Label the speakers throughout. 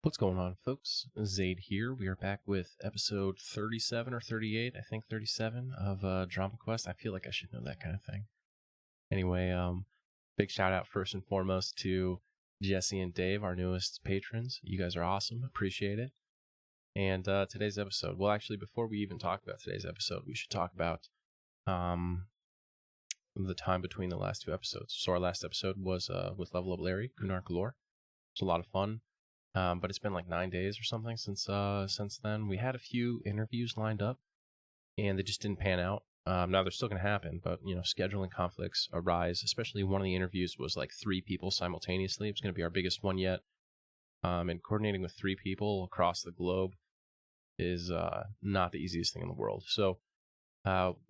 Speaker 1: What's going on, folks? Zaide here. We are back with episode 37 or 38, I think 37 of DramaQuest. I feel like I should know that kind of thing. Anyway, big shout out first and foremost to Jesse and Dave, our newest patrons. You guys are awesome. Appreciate it. And today's episode, well, actually, before we even talk about today's episode, we should talk about the time between the last two episodes. So our last episode was with Level Up Larry, Kunark Galore. It was a lot of fun. But it's been like 9 days or something since then. We had a few interviews lined up, and they just didn't pan out. Now they're still going to happen, but scheduling conflicts arise. Especially one of the interviews was like 3 people simultaneously. It was going to be our biggest one yet. And coordinating with 3 people across the globe is not the easiest thing in the world. So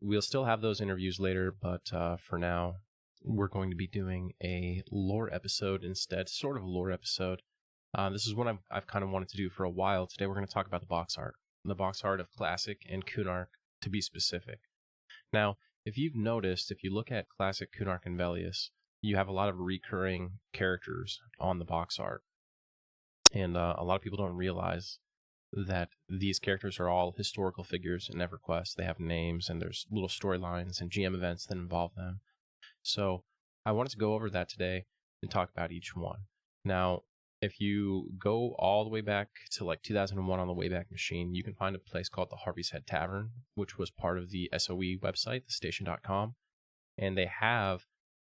Speaker 1: we'll still have those interviews later, but for now, we're going to be doing a lore episode instead, sort of a lore episode. This is one I've kind of wanted to do for a while. Today we're going to talk about the box art of Classic and Kunark, to be specific. Now, if you've noticed, if you look at Classic, Kunark, and Velius, you have a lot of recurring characters on the box art. And a lot of people don't realize that these characters are all historical figures in EverQuest. They have names, and there's little storylines and GM events that involve them. So I wanted to go over that today and talk about each one. Now, if you go all the way back to like 2001 on the Wayback Machine, you can find a place called the Harvey's Head Tavern, which was part of the SOE website, thestation.com. And they have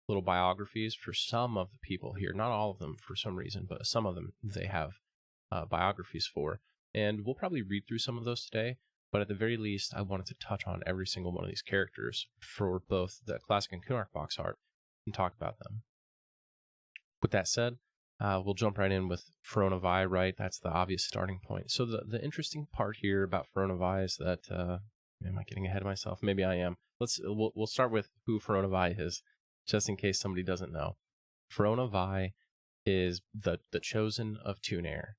Speaker 1: little biographies for some of the people here. Not all of them for some reason, but some of them they have biographies for. And we'll probably read through some of those today. But at the very least, I wanted to touch on every single one of these characters for both the Classic and Kunark box art and talk about them. With that said, we'll jump right in with Verona Vi, right? That's the obvious starting point. So the interesting part here about Verona Vi is that, am I getting ahead of myself? Maybe I am. We'll start with who Verona Vi is, just in case somebody doesn't know. Verona Vi is the chosen of Tunair.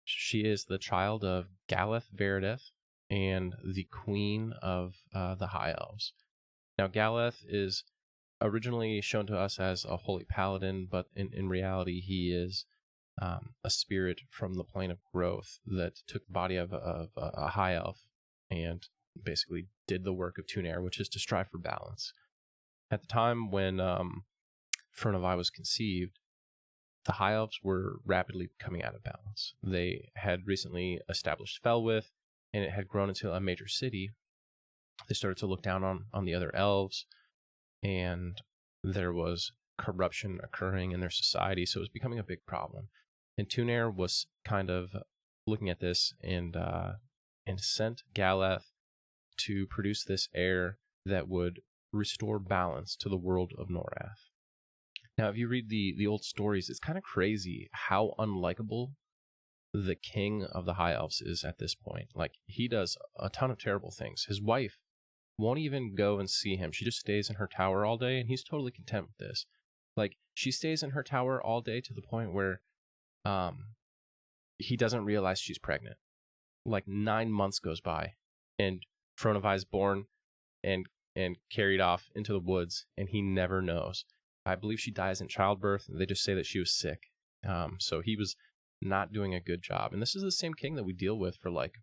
Speaker 1: She is the child of Galeth Veredith and the queen of the High Elves. Now, Galeth is originally shown to us as a holy paladin, but in reality, he is a spirit from the plane of growth that took the body of a high elf and basically did the work of Tunair, which is to strive for balance. At the time when Verona Vi was conceived, the high elves were rapidly coming out of balance. They had recently established Felwith, and it had grown into a major city. They started to look down on the other elves, and there was corruption occurring in their society, so it was becoming a big problem. And Tunair was kind of looking at this and sent Galeth to produce this heir that would restore balance to the world of Norath. Now, if you read the old stories, it's kind of crazy how unlikable the king of the High Elves is at this point. Like, he does a ton of terrible things. His wife won't even go and see him. She just stays in her tower all day, and he's totally content with this. Like, she stays in her tower all day to the point where he doesn't realize she's pregnant. Like, 9 months goes by, and Verona Vi is born and carried off into the woods, and he never knows. I believe she dies in childbirth, and they just say that she was sick. So he was not doing a good job. And this is the same king that we deal with for, like,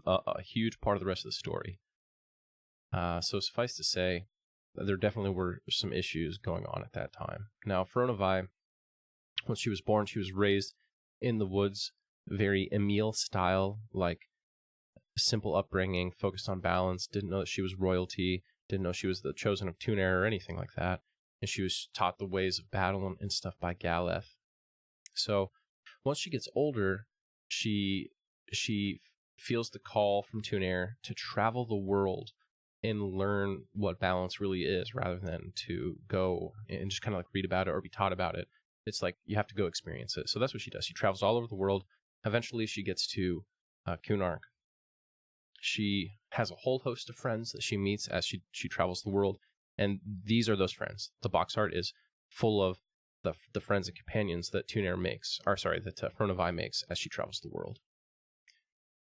Speaker 1: a huge part of the rest of the story. So suffice to say, there definitely were some issues going on at that time. Now, Verona Vi, when she was born, she was raised in the woods, very Emile style, like simple upbringing, focused on balance, didn't know that she was royalty, didn't know she was the chosen of Tunair or anything like that. And she was taught the ways of battle and stuff by Galeth. So once she gets older, she feels the call from Tunair to travel the world and learn what balance really is, rather than to go and just kind of like read about it or be taught about it. It's like you have to go experience it. So that's what she does. She travels all over the world. Eventually, she gets to Kunark. She has a whole host of friends that she meets as she travels the world, and these are those friends. The box art is full of the friends and companions that Tunair makes, that Verona Vi makes as she travels the world.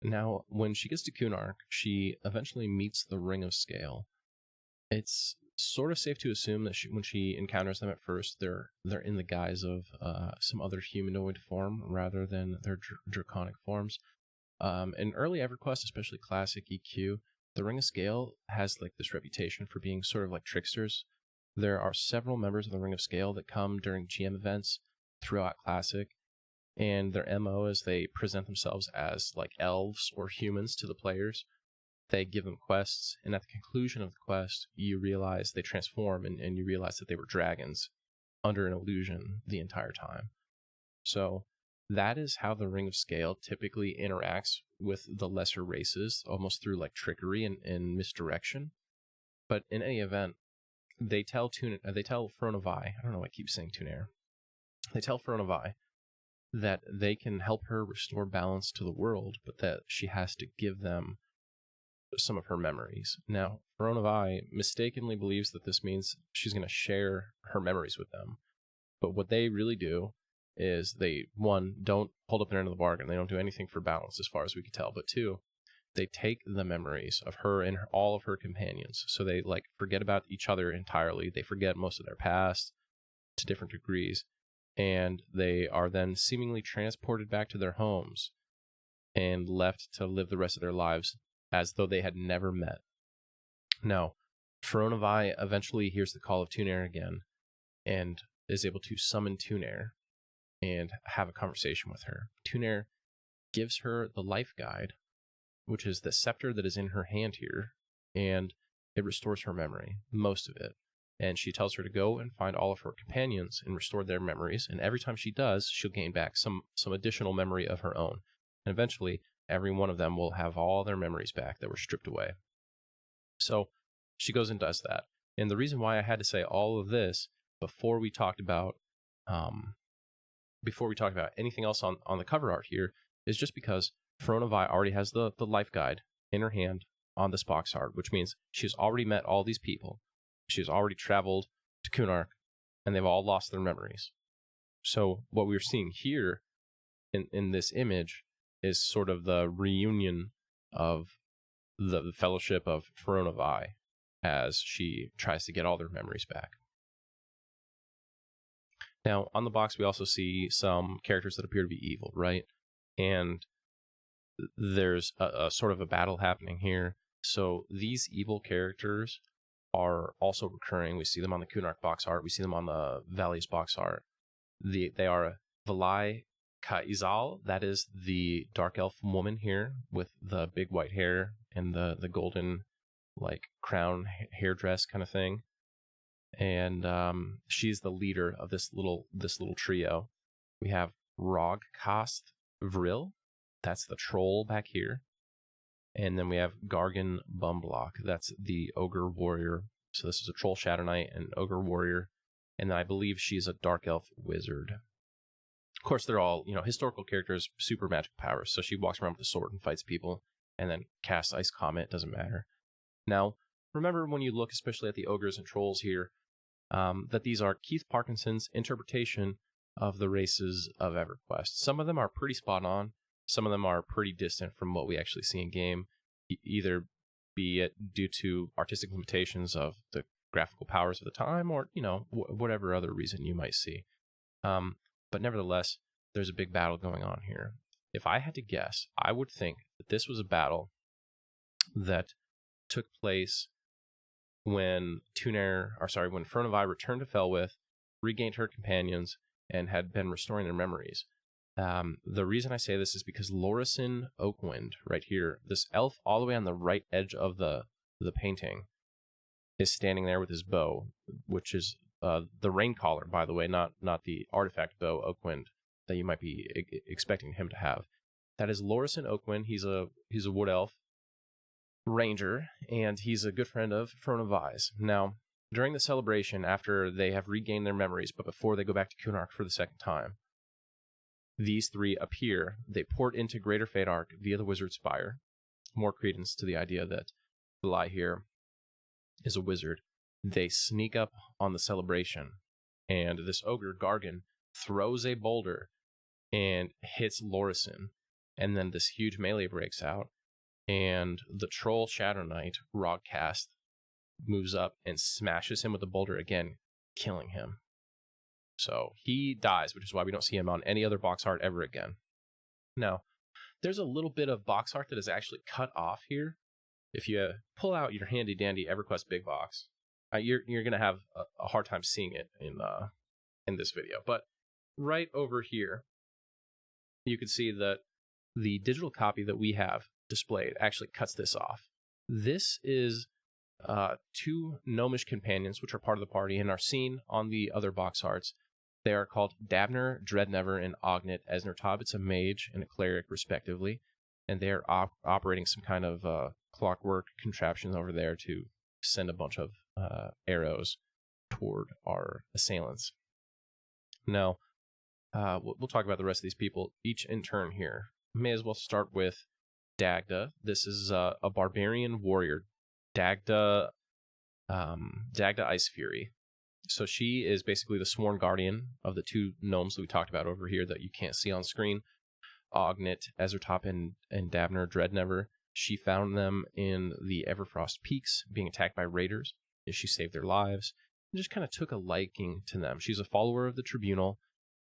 Speaker 1: Now, when she gets to Kunark, she eventually meets the Ring of Scale. It's sort of safe to assume that when she encounters them at first, they're in the guise of some other humanoid form rather than their draconic forms. In early EverQuest, especially classic EQ, the Ring of Scale has like this reputation for being sort of like tricksters. There are several members of the Ring of Scale that come during GM events throughout Classic, and their MO is they present themselves as like elves or humans to the players. They give them quests, and at the conclusion of the quest, you realize they transform, and you realize that they were dragons under an illusion the entire time. So that is how the Ring of Scale typically interacts with the lesser races, almost through like trickery and misdirection. But in any event, they tell Fronavi, I don't know why I keep saying Tunair. They tell Fronavi that they can help her restore balance to the world, but that she has to give them some of her memories. Now, Fronavi mistakenly believes that this means she's going to share her memories with them. But what they really do is they, one, don't hold up their end of the bargain. They don't do anything for balance as far as we can tell. But two, they take the memories of her and all of her companions. So they like forget about each other entirely. They forget most of their past to different degrees. And they are then seemingly transported back to their homes and left to live the rest of their lives as though they had never met. Now, Fronavi eventually hears the call of Tunair again and is able to summon Tunair and have a conversation with her. Tunair gives her the life guide, which is the scepter that is in her hand here, and it restores her memory, most of it. And she tells her to go and find all of her companions and restore their memories, and every time she does, she'll gain back some additional memory of her own. And eventually, every one of them will have all their memories back that were stripped away. So she goes and does that. And the reason why I had to say all of this before we talked about anything else on the cover art here is just because Fronavi already has the life guide in her hand on this box art, which means she's already met all these people. She's already traveled to Kunark, and they've all lost their memories. So what we're seeing here in this image is sort of the reunion of the Fellowship of Fronavi as she tries to get all their memories back. Now, on the box, we also see some characters that appear to be evil, right? And there's a sort of a battle happening here. So these evil characters are also recurring. We see them on the Kunark box art. We see them on the Valley's box art. They are Valai Kaizal, that is the dark elf woman here with the big white hair and the golden like crown hairdress kind of thing. And she's the leader of this little trio. We have Rogkast Vril, that's the troll back here. And then we have Gargan Bumblock, that's the ogre warrior. So this is a troll shadow knight and ogre warrior. And I believe she's a dark elf wizard. Of course, they're all, historical characters, super magic powers. So she walks around with a sword and fights people and then casts Ice Comet. It doesn't matter. Now, remember when you look especially at the ogres and trolls here, that these are Keith Parkinson's interpretation of the races of EverQuest. Some of them are pretty spot on. Some of them are pretty distant from what we actually see in game, either be it due to artistic limitations of the graphical powers of the time or, whatever other reason you might see. But nevertheless, there's a big battle going on here. If I had to guess, I would think that this was a battle that took place when Fronavi returned to Felwith, regained her companions, and had been restoring their memories. The reason I say this is because Lorison Oakwind, right here, this elf all the way on the right edge of the painting, is standing there with his bow, which is the rain collar, by the way, not the artifact bow Oakwind that you might be expecting him to have. That is Lorison Oakwind. He's a wood elf ranger, and he's a good friend of Fronavi's. Now, during the celebration, after they have regained their memories, but before they go back to Kunark for the second time, these three appear. They port into Greater Fadark via the Wizard Spire. More credence to the idea that Valai here is a wizard. They sneak up on the celebration, and this ogre, Gargan, throws a boulder and hits Lorison. And then this huge melee breaks out, and the troll Shadow Knight, Rogkast, moves up and smashes him with the boulder again, killing him. So he dies, which is why we don't see him on any other box art ever again. Now, there's a little bit of box art that is actually cut off here. If you pull out your handy dandy EverQuest big box, you're going to have a hard time seeing it in this video. But right over here, you can see that the digital copy that we have displayed actually cuts this off. This is 2 gnomish companions, which are part of the party and are seen on the other box arts. They are called Dabner, Dreadnever, and Ognet Esnertob. It's a mage and a cleric, respectively, and they are operating some kind of clockwork contraption over there to send a bunch of arrows toward our assailants. Now, we'll talk about the rest of these people each in turn here. May as well start with Dagda. This is a barbarian warrior, Dagda Ice Fury. So she is basically the sworn guardian of the 2 gnomes that we talked about over here that you can't see on screen, Ognet, Esnertob, and Dabner, Dreadnever. She found them in the Everfrost Peaks, being attacked by raiders, and she saved their lives, and just kind of took a liking to them. She's a follower of the Tribunal,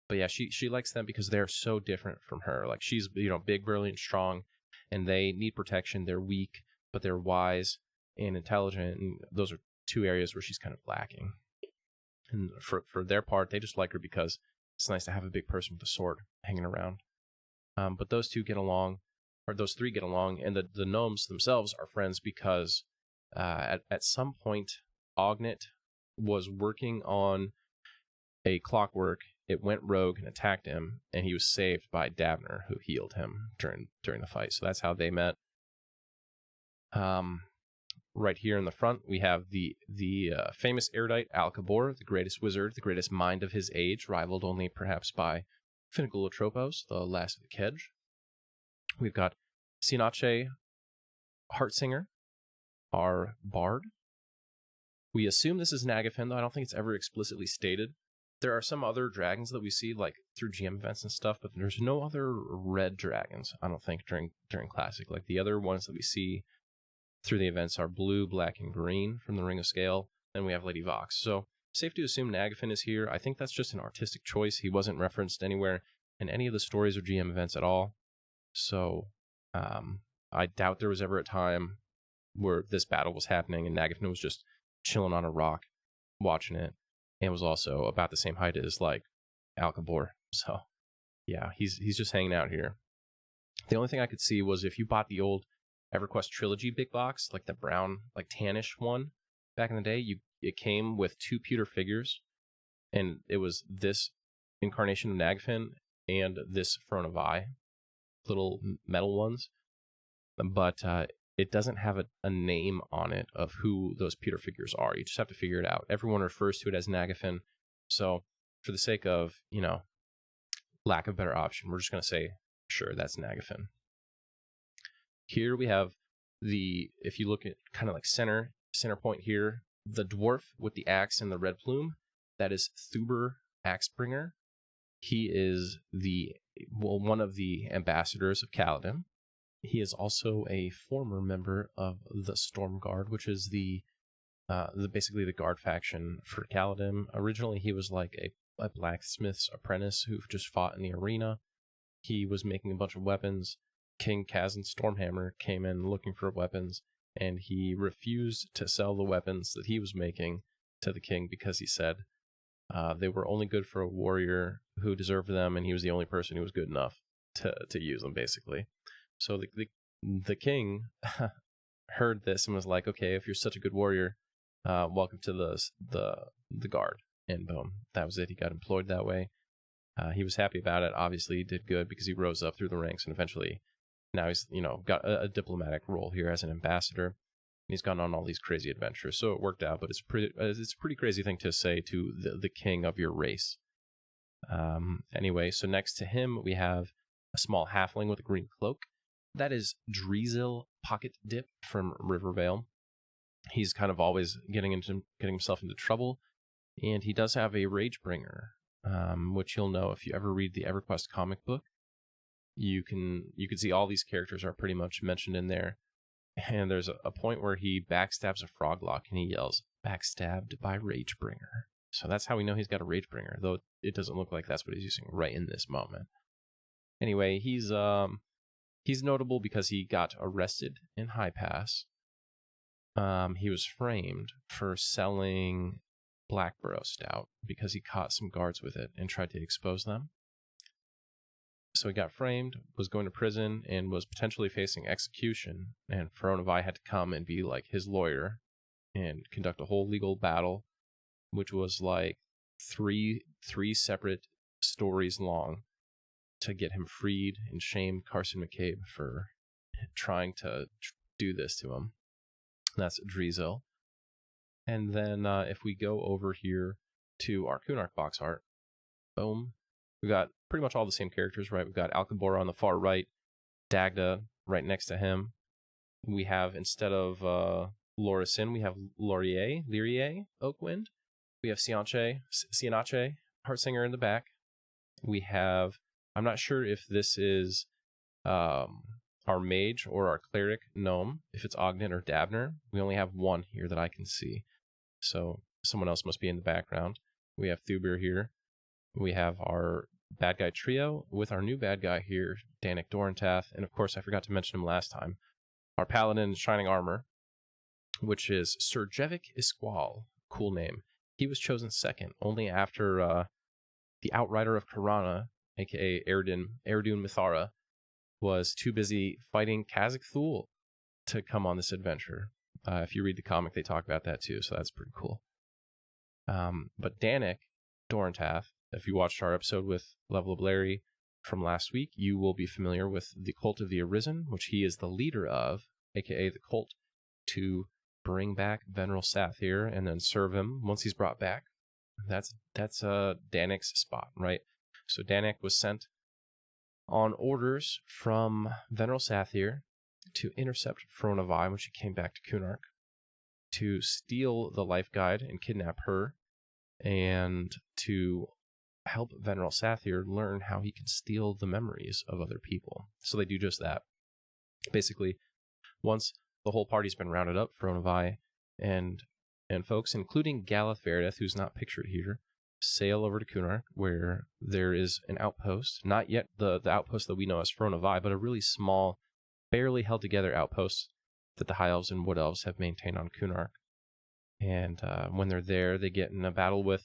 Speaker 1: but yeah, she likes them because they're so different from her. Like, she's, big, burly, and strong, and they need protection. They're weak, but they're wise and intelligent, and those are 2 areas where she's kind of lacking. And for their part, they just like her because it's nice to have a big person with a sword hanging around. But those 2 get along, or those 3 get along, and the gnomes themselves are friends because at some point, Ognet was working on a clockwork. It went rogue and attacked him, and he was saved by Dabner, who healed him during the fight. So that's how they met. Right here in the front, we have the famous erudite Alcabor, the greatest wizard, the greatest mind of his age, rivaled only perhaps by Finnegalotropos, the last of the Kedge. We've got Sinache Heartsinger, our bard. We assume this is Nagafen, though I don't think it's ever explicitly stated. There are some other dragons that we see, like through GM events and stuff, but there's no other red dragons, I don't think, during Classic. Like, the other ones that we see through the events are blue, black, and green from the Ring of Scale. Then we have Lady Vox. So, safe to assume Nagafen is here. I think that's just an artistic choice. He wasn't referenced anywhere in any of the stories or GM events at all. So, I doubt there was ever a time where this battle was happening and Nagafen was just chilling on a rock watching it, and was also about the same height as, like, Alcabor. So, yeah, he's just hanging out here. The only thing I could see was if you bought the old EverQuest Trilogy big box, like the brown, like tannish one back in the day, it came with 2 pewter figures, and it was this incarnation of Nagafen and this Throne of Eye, little metal ones. But it doesn't have a name on it of who those pewter figures are. You just have to figure it out. Everyone refers to it as Nagafen. So for the sake of, lack of better option, we're just going to say, sure, that's Nagafen. Here we have if you look at kind of like center point here, the dwarf with the axe and the red plume, that is Thuber Axebringer. He is one of the ambassadors of Kaladin. He is also a former member of the Storm Guard, which is basically the guard faction for Kaladin. Originally, he was like a blacksmith's apprentice who just fought in the arena. He was making a bunch of weapons. King Kazan Stormhammer came in looking for weapons, and he refused to sell the weapons that he was making to the king because he said they were only good for a warrior who deserved them, and he was the only person who was good enough to use them, basically. So the king heard this and was like, okay, if you're such a good warrior, welcome to the guard. And boom, that was it. He got employed that way. He was happy about it. Obviously, he did good because he rose up through the ranks, and eventually now he's, got a diplomatic role here as an ambassador. And he's gone on all these crazy adventures, so it worked out. But it's a pretty crazy thing to say to the king of your race. Anyway, so next to him we have a small halfling with a green cloak. That is Dreezil Pocket Dip from Rivervale. He's kind of always getting himself into trouble, and he does have a Ragebringer, which you'll know if you ever read the EverQuest comic book. You can see all these characters are pretty much mentioned in there. And there's a point where he backstabs a Froglock and he yells, "Backstabbed by Ragebringer." So that's how we know he's got a Ragebringer, though it doesn't look like that's what he's using right in this moment. Anyway, he's notable because he got arrested in High Pass. He was framed for selling Blackborough Stout because he caught some guards with it and tried to expose them. So he got framed, was going to prison, and was potentially facing execution. And Pharaoh had to come and be like his lawyer and conduct a whole legal battle, which was like three separate stories long to get him freed and shamed Carson McCabe for trying to do this to him. That's Drizel. And then if we go over here to our Kunark box art, boom, we got pretty much all the same characters, right? We've got Alcabora on the far right, Dagda right next to him. We have, instead of Lorisin, we have Lyrie, Oakwind. We have Sianache, Heartsinger in the back. We have, I'm not sure if this is our mage or our cleric gnome, if it's Ogden or Dabner. We only have one here that I can see. So someone else must be in the background. We have Thubir here. We have our bad guy trio with our new bad guy here, Danik Dorantath. And of course, I forgot to mention him last time. Our paladin in shining armor, which is Sir Jevik Isqual. Cool name. He was chosen second, only after the Outrider of Karana, aka Eredun Mithara, was too busy fighting Kazakh Thul to come on this adventure. If you read the comic, they talk about that too, so that's pretty cool. But Danik Dorantath, if you watched our episode with Level Up Larry from last week, you will be familiar with the Cult of the Arisen, which he is the leader of, aka the cult, to bring back Veneral Sathir and then serve him once he's brought back. That's Danik's spot, right? So Danik was sent on orders from Veneral Sathir to intercept Phronovi when she came back to Kunark, to steal the life guide and kidnap her, and to help Veneral Sathir learn how he can steal the memories of other people. So they do just that. Basically, once the whole party's been rounded up, Phronovi and folks, including Galeth Verdeth, who's not pictured here, sail over to Kunark, where there is an outpost, not yet the outpost that we know as Phronovi, but a really small, barely held together outpost that the High Elves and Wood Elves have maintained on Kunark. And when they're there, they get in a battle with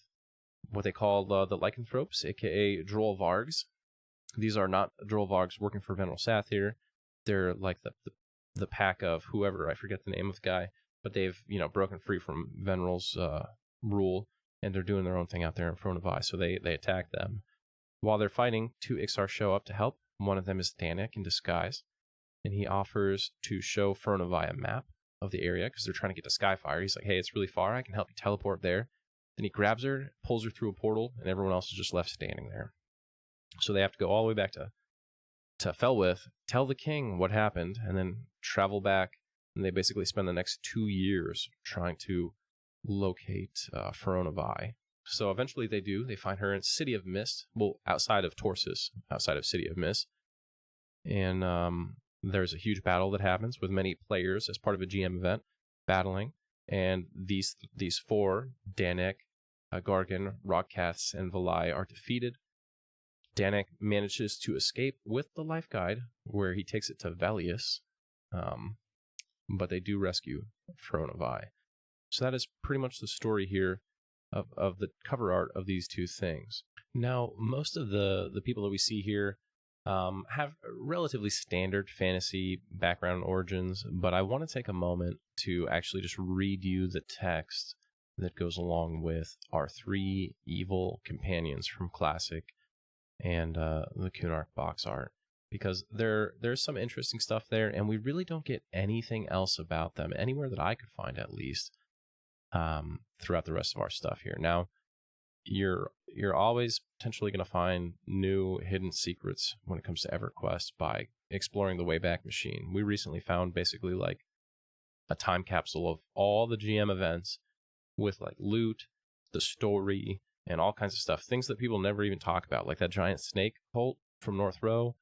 Speaker 1: what they call the Lycanthropes, aka Droll Vargs. These are not Droll Vargs working for Veneral Sathir. They're like the pack of whoever, I forget the name of the guy, but they've broken free from Veneral's rule, and they're doing their own thing out there in Phronovi, so they attack them. While they're fighting, two Ixar show up to help. One of them is Danik in disguise, and he offers to show Phronovi a map of the area because they're trying to get to Skyfire. He's like, hey, it's really far. I can help you teleport there. Then he grabs her, pulls her through a portal, and everyone else is just left standing there. So they have to go all the way back to Felwith, tell the king what happened, and then travel back. And they basically spend the next 2 years trying to locate Phronovi. So eventually they do. They find her in City of Mist, well, outside of Torsus, outside of City of Mist. And there's a huge battle that happens with many players as part of a GM event battling. And these four, Danik, Gargan, Rodcaths, and Valai, are defeated. Danik manages to escape with the life guide, where he takes it to Velius. But they do rescue Phronovi. So that is pretty much the story here of the cover art of these two things. Now, most of the people that we see here have relatively standard fantasy background origins, but I want to take a moment to actually just read you the text that goes along with our three evil companions from Classic and the Kunark box art, because there's some interesting stuff there, and we really don't get anything else about them, anywhere that I could find at least, throughout the rest of our stuff here. Now, you're always potentially going to find new hidden secrets when it comes to EverQuest by exploring the Wayback Machine. We recently found basically like a time capsule of all the GM events with like loot, the story, and all kinds of stuff. Things that people never even talk about, like that giant snake cult from North Row,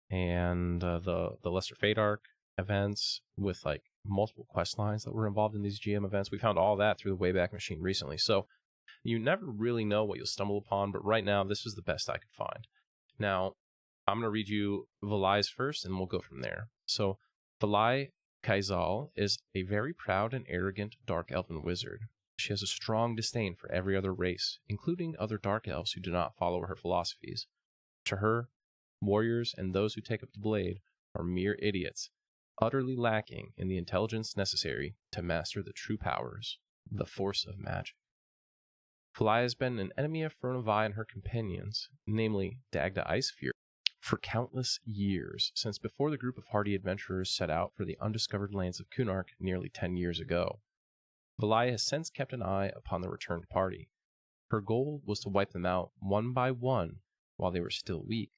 Speaker 1: and the Lesser Fate Arc events with like multiple quest lines that were involved in these GM events. We found all that through the Wayback Machine recently. So you never really know what you'll stumble upon, but right now, this was the best I could find. Now, I'm going to read you Valai's first, and we'll go from there. So, Valai Kaizal is a very proud and arrogant dark elven wizard. She has a strong disdain for every other race, including other dark elves who do not follow her philosophies. To her, warriors and those who take up the blade are mere idiots, utterly lacking in the intelligence necessary to master the true powers, the force of magic. Valai has been an enemy of Fronovi and her companions, namely Dagda Icefury, for countless years, since before the group of hardy adventurers set out for the undiscovered lands of Kunark nearly 10 years ago. Valai has since kept an eye upon the returned party. Her goal was to wipe them out one by one while they were still weak,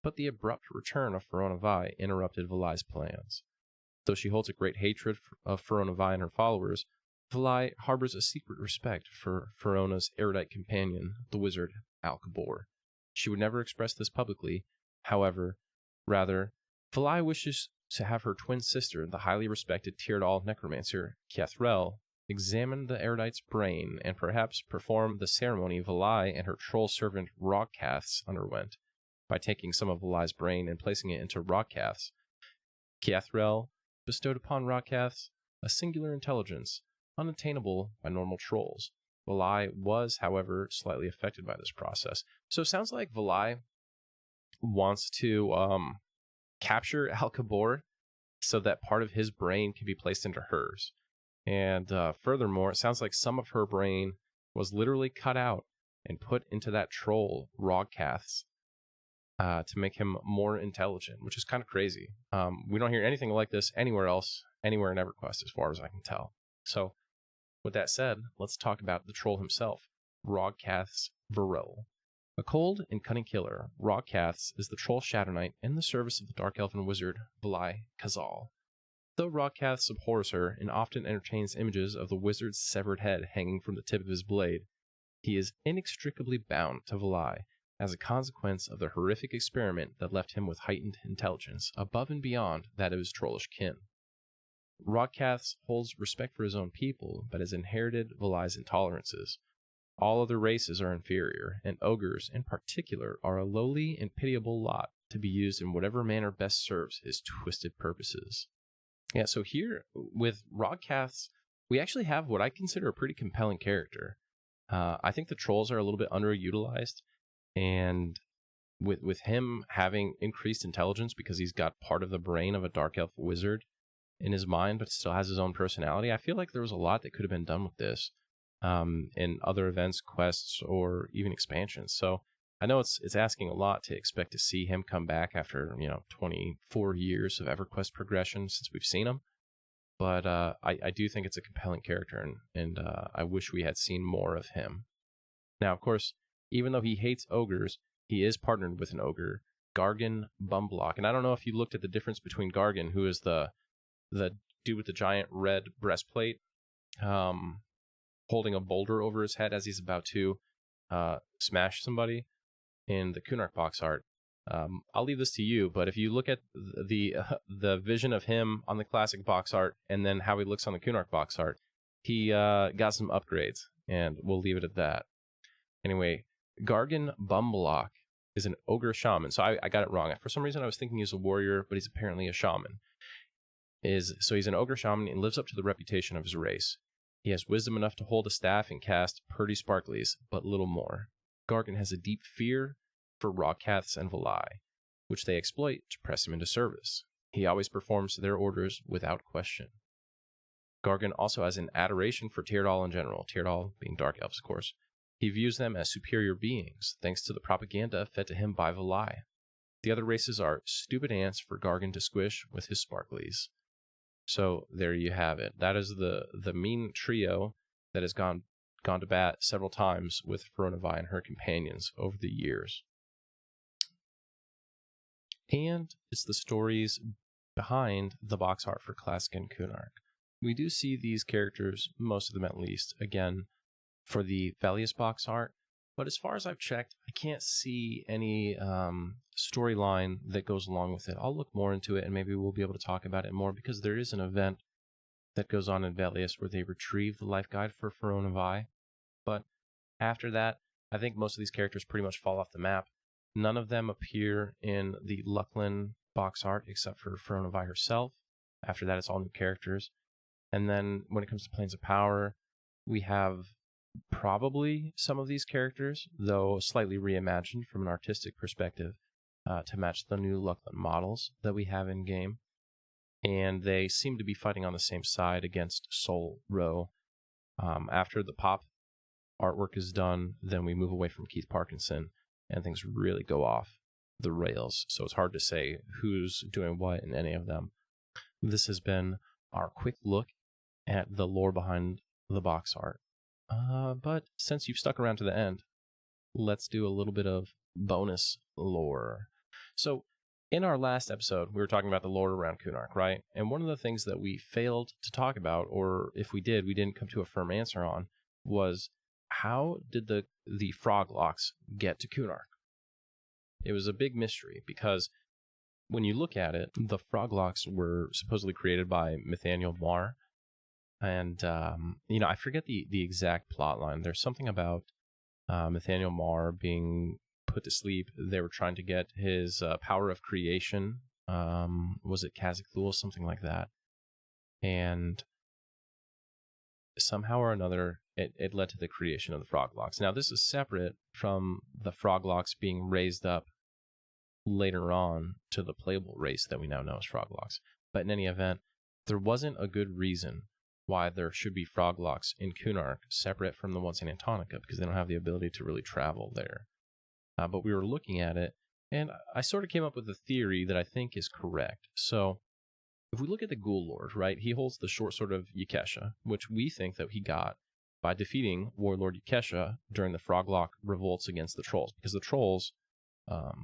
Speaker 1: but the abrupt return of Fronovi interrupted Valai's plans. Though she holds a great hatred of Fronovi and her followers, Valai harbors a secret respect for Ferona's erudite companion, the wizard Alcabor. She would never express this publicly, however. Rather, Valai wishes to have her twin sister, the highly respected Tyrdal necromancer Kiathrel, examine the erudite's brain and perhaps perform the ceremony Valai and her troll servant Rogcaths underwent. By taking some of Valai's brain and placing it into Rogcaths, Kiathrel bestowed upon Rogcaths a singular intelligence unattainable by normal trolls. Valai was, however, slightly affected by this process. So it sounds like Valai wants to capture Alcabor so that part of his brain can be placed into hers. And furthermore, it sounds like some of her brain was literally cut out and put into that troll, Rogcaths, to make him more intelligent, which is kind of crazy. We don't hear anything like this anywhere else, anywhere in EverQuest, as far as I can tell. So, with that said, let's talk about the troll himself, Rogcaths Varel. A cold and cunning killer, Rogcaths is the troll Shadow Knight in the service of the dark elven wizard Valai Kaizal. Though Rogcaths abhors her and often entertains images of the wizard's severed head hanging from the tip of his blade, he is inextricably bound to Valai as a consequence of the horrific experiment that left him with heightened intelligence above and beyond that of his trollish kin. Rogcaths holds respect for his own people, but has inherited Valai's intolerances. All other races are inferior, and ogres, in particular, are a lowly and pitiable lot to be used in whatever manner best serves his twisted purposes. Yeah, so here, with Rogcaths, we actually have what I consider a pretty compelling character. I think the trolls are a little bit underutilized, and with him having increased intelligence because he's got part of the brain of a dark elf wizard in his mind, but still has his own personality. I feel like there was a lot that could have been done with this in other events, quests, or even expansions. So I know it's asking a lot to expect to see him come back after 24 years of EverQuest progression since we've seen him. But I do think it's a compelling character, and I wish we had seen more of him. Now, of course, even though he hates ogres, he is partnered with an ogre, Gargan Bumblock. And I don't know if you looked at the difference between Gargan, who is the dude with the giant red breastplate, holding a boulder over his head as he's about to smash somebody in the Kunark box art. I'll leave this to you, but if you look at the vision of him on the classic box art and then how he looks on the Kunark box art, he got some upgrades, and we'll leave it at that. Anyway, Gargan Bumblock is an ogre shaman. So I got it wrong. For some reason, I was thinking he was a warrior, but he's apparently a shaman. So he's an ogre shaman and lives up to the reputation of his race. He has wisdom enough to hold a staff and cast purdy sparklies, but little more. Gargan has a deep fear for Rogcaths and Valai, which they exploit to press him into service. He always performs their orders without question. Gargan also has an adoration for Tyrdal in general, Tyrdal being dark elves, of course. He views them as superior beings, thanks to the propaganda fed to him by Valai. The other races are stupid ants for Gargan to squish with his sparklies. So there you have it. That is the mean trio that has gone to bat several times with Fronovi and her companions over the years. And it's the stories behind the box art for Classic and Kunark. We do see these characters, most of them at least, again, for the Velius box art, but as far as I've checked, I can't see any storyline that goes along with it. I'll look more into it, and maybe we'll be able to talk about it more, because there is an event that goes on in Velius where they retrieve the life guide for Feronovi. But after that, I think most of these characters pretty much fall off the map. None of them appear in the Lucklin box art except for Feronovi herself. After that, it's all new characters. And then when it comes to Planes of Power, we have probably some of these characters, though slightly reimagined from an artistic perspective to match the new Lucklin models that we have in game. And they seem to be fighting on the same side against Sol Ro. After the pop artwork is done, then we move away from Keith Parkinson, and things really go off the rails. So it's hard to say who's doing what in any of them. This has been our quick look at the lore behind the box art. But since you've stuck around to the end, let's do a little bit of bonus lore. So in our last episode, we were talking about the lore around Kunark, right? And one of the things that we failed to talk about, or if we did, we didn't come to a firm answer on, was how did the Froglocks get to Kunark? It was a big mystery because when you look at it, the Froglocks were supposedly created by Nathaniel Moir. And, I forget the exact plot line. There's something about Nathaniel Moir being put to sleep. They were trying to get his power of creation. Was it Khazak-Thul? Something like that. And somehow or another, it led to the creation of the Froglocks. Now, this is separate from the Froglocks being raised up later on to the playable race that we now know as Froglocks. But in any event, there wasn't a good reason why there should be Froglocks in Kunark separate from the ones in Antonica, because they don't have the ability to really travel there. But we were looking at it, and I sort of came up with a theory that I think is correct. So if we look at the Ghoul Lord, right, he holds the short sword of Yukesha, which we think that he got by defeating Warlord Yukesha during the Froglock revolts against the Trolls, because the Trolls,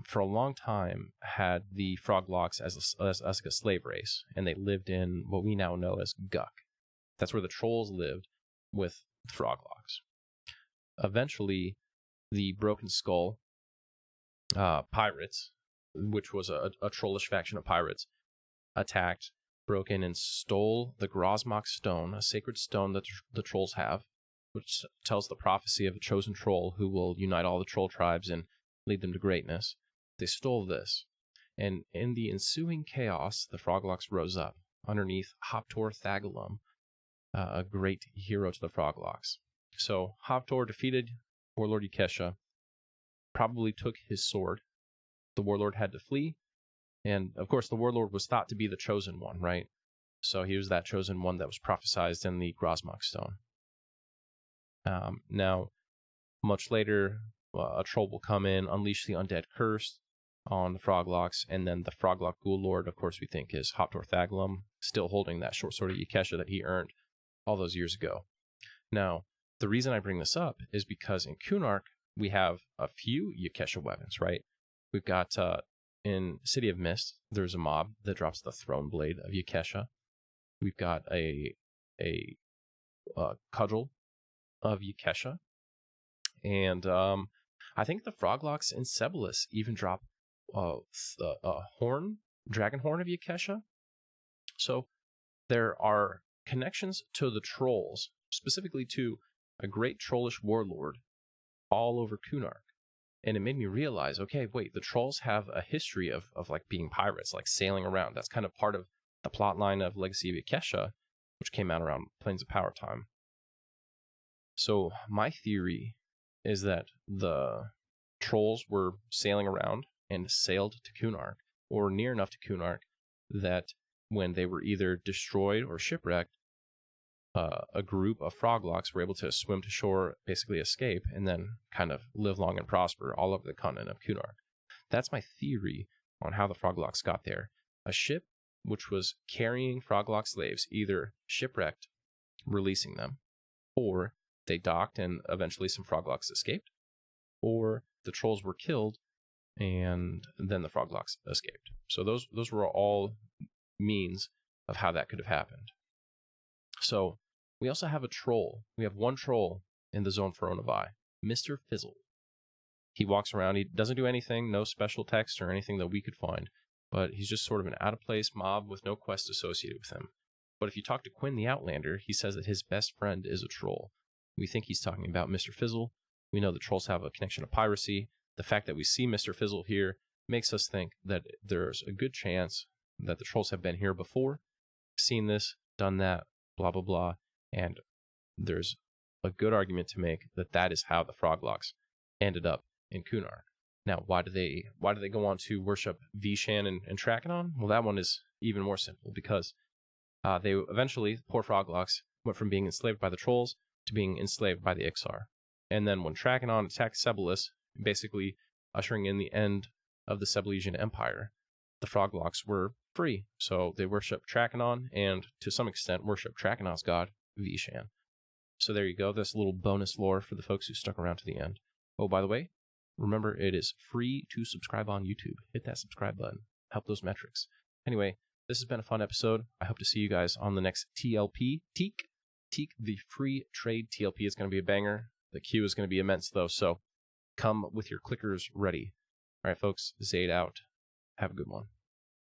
Speaker 1: for a long time, had the Froglocks as like a slave race, and they lived in what we now know as Guk. That's where the Trolls lived with the Froglocks. Eventually, the Broken Skull pirates, which was a trollish faction of pirates, attacked, broke in, and stole the Grosmok stone, a sacred stone that the Trolls have, which tells the prophecy of a chosen troll who will unite all the troll tribes and lead them to greatness. They stole this, and in the ensuing chaos, the Froglocks rose up underneath Hoptor Thagalum, a great hero to the Froglocks. So Hoptor defeated Warlord Yukesha, probably took his sword. The Warlord had to flee, and of course the Warlord was thought to be the chosen one, right? So he was that chosen one that was prophesized in the Grosmok stone. Now, much later, a troll will come in, unleash the undead curse on the Froglocks, and then the Froglock Ghoul Lord, of course, we think is Hoptor Thagalum, still holding that short sword of Yukesha that he earned all those years ago. Now, the reason I bring this up is because in Kunark, we have a few Yukesha weapons, right? We've got, in City of Mist, there's a mob that drops the Throne Blade of Yukesha. We've got a cudgel of Yukesha. And I think the Froglocks in Cebalus even drop a dragon horn of Yukesha. So there are connections to the trolls, specifically to a great trollish warlord all over Kunark. And it made me realize, okay, wait, the trolls have a history of like being pirates, like sailing around. That's kind of part of the plot line of Legacy of Yukesha, which came out around Planes of Power time. So my theory is that the trolls were sailing around and sailed to Kunark, or near enough to Kunark, that when they were either destroyed or shipwrecked, a group of Froglocks were able to swim to shore, basically escape, and then kind of live long and prosper all over the continent of Kunark. That's my theory on how the Froglocks got there. A ship which was carrying Froglock slaves either shipwrecked, releasing them, or they docked and eventually some Froglocks escaped, or the trolls were killed and then the Froglocks escaped. So those were all means of how that could have happened. So we also have a troll. We have one troll in the zone for Feronovi, Mr. Fizzle. He walks around. He doesn't do anything, no special text or anything that we could find, but he's just sort of an out-of-place mob with no quest associated with him. But if you talk to Quinn the Outlander, he says that his best friend is a troll. We think he's talking about Mr. Fizzle. We know the trolls have a connection to piracy. The fact that we see Mr. Fizzle here makes us think that there's a good chance that the trolls have been here before, seen this, done that, blah, blah, blah. And there's a good argument to make that that is how the Froglocks ended up in Kunar. Now, why do they go on to worship Vishan and Trachanon? Well, that one is even more simple, because they eventually, poor Froglocks, went from being enslaved by the trolls to being enslaved by the Ixar. And then when Trachanon attacked Sebelis, basically ushering in the end of the Sebelesian Empire, the Froglocks were free. So they worshiped Trachanon and, to some extent, worshiped Trachanon's god, Vishan. So there you go. That's a little bonus lore for the folks who stuck around to the end. Oh, by the way, remember, it is free to subscribe on YouTube. Hit that subscribe button. Help those metrics. Anyway, this has been a fun episode. I hope to see you guys on the next TLP. Teak, the free trade TLP is going to be a banger. The queue is going to be immense, though, so come with your clickers ready. All right, folks, Zaide out. Have a good one.